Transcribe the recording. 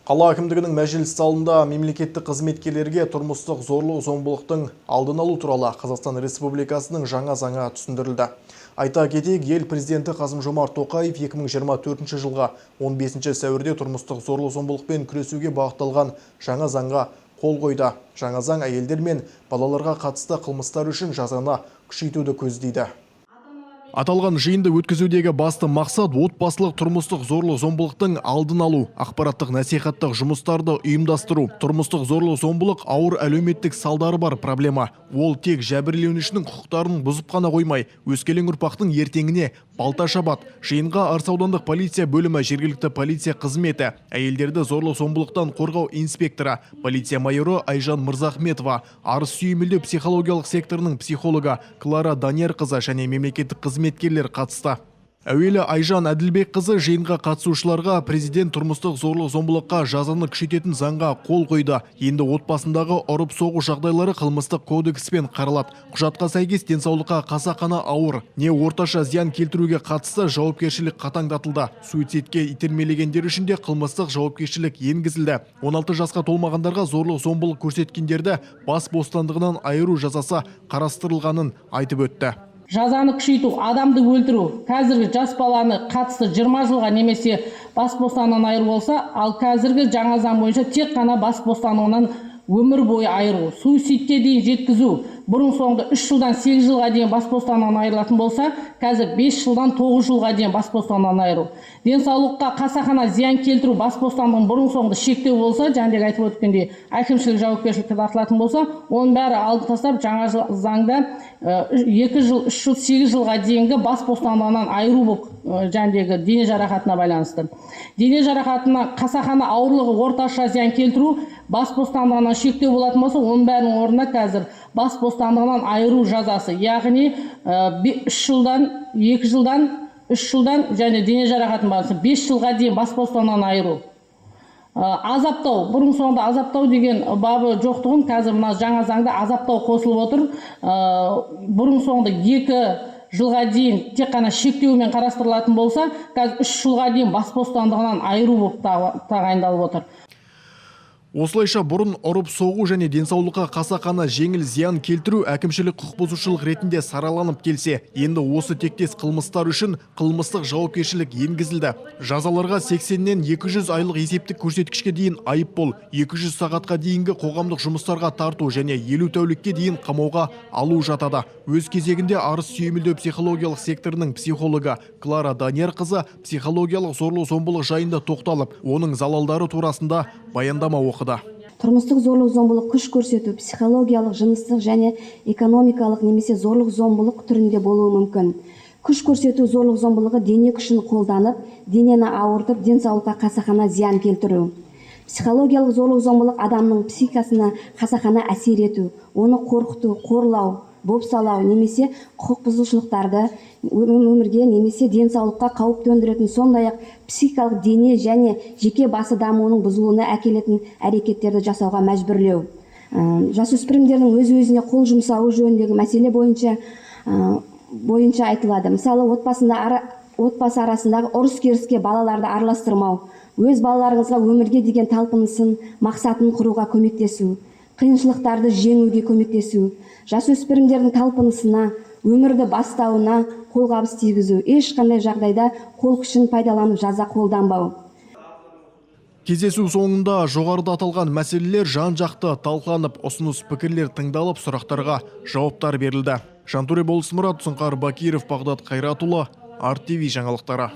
Қала әкімдігінің мәжіліс залында мемлекеттік қызметкерлерге тұрмыстық зорлық-зомбылықтың алдын алу туралы Қазақстан Республикасының жаңа заңы түсіндірілді. Айта кетейік, ел президенті Қасым-Жомарт Тоқаев 2024 жылға 15 сәуірде тұрмыстық зорлық-зомбылықпен күресуге бағытталған жаңа заңға қол қойды. Жаңа заң әйелдер мен балаларға қатысты қылмыстар үшін жазаны күшейтуді көздейді. Аталған жиынды өткізудегі басты мақсат отбасылық тұрмыстық зорлық-зомбылықтың алдын алу, ақпараттық насихаттық жұмыстарды ұйымдастыру. Тұрмыстық зорлық-зомбылық ауыр әлеуметтік салдары бар проблема. Ол тек жәбірленушінің құқықтарын бұзып қана қоймай, өскелең ұрпақтың ертеңіне балта шабады. Жиынға Арыс аудандық полиция бөлімі, жергілікті полиция қызметі, әйелдерді зорлық-зомбылықтан қорғау инспекторы, полиция майоры Айжан Мырзахметова, Арыс сүйемелдеу психологиялық секторының психологы Клара Даниярқызы және мемлекеттік қызметкерлер қатысты. Әуелі Айжан Әділбекқызы жиынға қатысушыларға президент тұрмыстық зорлық-зомбылыққа жазаны күшейтетін заңға қол қойды. Енді отбасындағы ұрып-соғу жағдайлары қылмыстық кодекспен қаралады. Құжатқа сәйкес денсаулыққа қасақана ауыр не орташа зиян келтіруге қатысты жауапкершілік қатаңдатылды. Суицидке итермелегендер үшін де қылмыстық жауапкершілік енгізілді. 16 жасқа толмағандарға зорлық-зомбылық көрсеткендерді бас бостандығынан айыру жазасы қарастырылғанын айтып өтті. Жазаны күшейту, адамды өлтіру, қазіргі жас баланы қатысты 20 жылға немесе бас бостандығынан айыру болса, ал қазіргі жаңа заң бойынша тек қана бас бостандығынан өмір бойы айыру. Суицидке дейін жеткізу, бұрын соңды 3 жылдан 8 жылға дейін бас бостандығынан айырылатын болса, қазір 5 жылдан 9 жылға дейін бас бостандығынан айыру. Денсаулыққа қасақана зиян келтіру, бас бостандығын бұрын соңды шектеу болса, жаңағы айтып өткендей, әкімшілік жауапкершілікке тартылатын болса, оның бәрі алып тастап, жаңа заңда 2 жыл, 3 жыл, 8 жылға дейінгі бас бостандығынан айыру болып, жаңағы дене жарақатына байланысты. Дене жарақатына қасақана ауырлығы орташа зиян келтіру, бас бостандығынан шектеу болатын болса, оның бәрінің орнына қазір бас бостандығынан айыру жазасы, яғни 3 жылдан, 2 жылдан, 3 жылдан және дене жарақатын байланысты 5 жылға дейін бас бостандығынан айыру. Азаптау, бұрын соңды азаптау деген бабы жоқтығын қазір мына жаңа заңда азаптау қосылып отыр. Бұрын соңды 2 жылға дейін тек қана шектеумен қарастырылатын болса, қазір 3 жылға дейін бас бостандығынан айыру болып тағайындалып отыр. Осылайша бұрын ұрып-соғу және денсаулыққа қасақана жеңіл зиян келтіру әкімшілік құқық бұзушылық ретінде сараланып келсе, енді осы тектес қылмыстар үшін қылмыстық жауапкершілік енгізілді. Жазаларға 80-нен 200 айлық есептік көрсеткішке дейін айыппұл, 200 сағатқа дейінгі қоғамдық жұмыстарға тарту және 50 тәулікке дейін қамауға алу жатады. Өз кезегінде Арыс сүйемелдеу психологиялық секторының психологы Клара Даниярқызы психологиялық зорлық-зомбылық жайында тоқталып, оның залалдары турасында баяндама оқыды. Тұрмыстық зорлық-зомбылық күш көрсету психологиялық, жыныстық және экономикалық немесе зорлық-зомбылық түрінде болуы мүмкін. Күш көрсету зорлық-зомбылығы дене күшін қолданып, денені ауыртып, денсаулыққа қасақана зиян келтіру. Психологиялық зорлық-зомбылық адамның психикасына қасақана әсер ету, оны қорқыту, қорлау, бопсалау немесе құқық бұзушылықтарды өмірге немесе денсаулыққа қауіп төндіретін, сондай-ақ психикалық дене және жеке басы дамуының бұзылуына әкелетін әрекеттерді жасауға мәжбүрлеу. Жасөспірімдердің өз-өзіне қол жұмсауы жөніндегі мәселе бойынша айтылады. Мысалы, отбасы арасындағы ұрыс-керіске балаларды араластырмау, өз балаларыңызға өмірге деген талпынысын, мақсатын құруға көмектесу, қиыншылықтарды жеңуге көмектесу, жасөспірімдердің талпынысына, өмірді бастауына қолғабыс тигізу, ешқандай жағдайда қол күшін пайдаланып жаза қолданбау. Кездесу соңында жоғарыда аталған мәселелер жан-жақты талқыланып, ұсыныс пікірлер тыңдалып, сұрақтарға жауаптар берілді. Жантөре Болысмұрат, Сұңқар Бакиров, Бағдат Қайратұлы, АРТ ТВ жаңалықтары.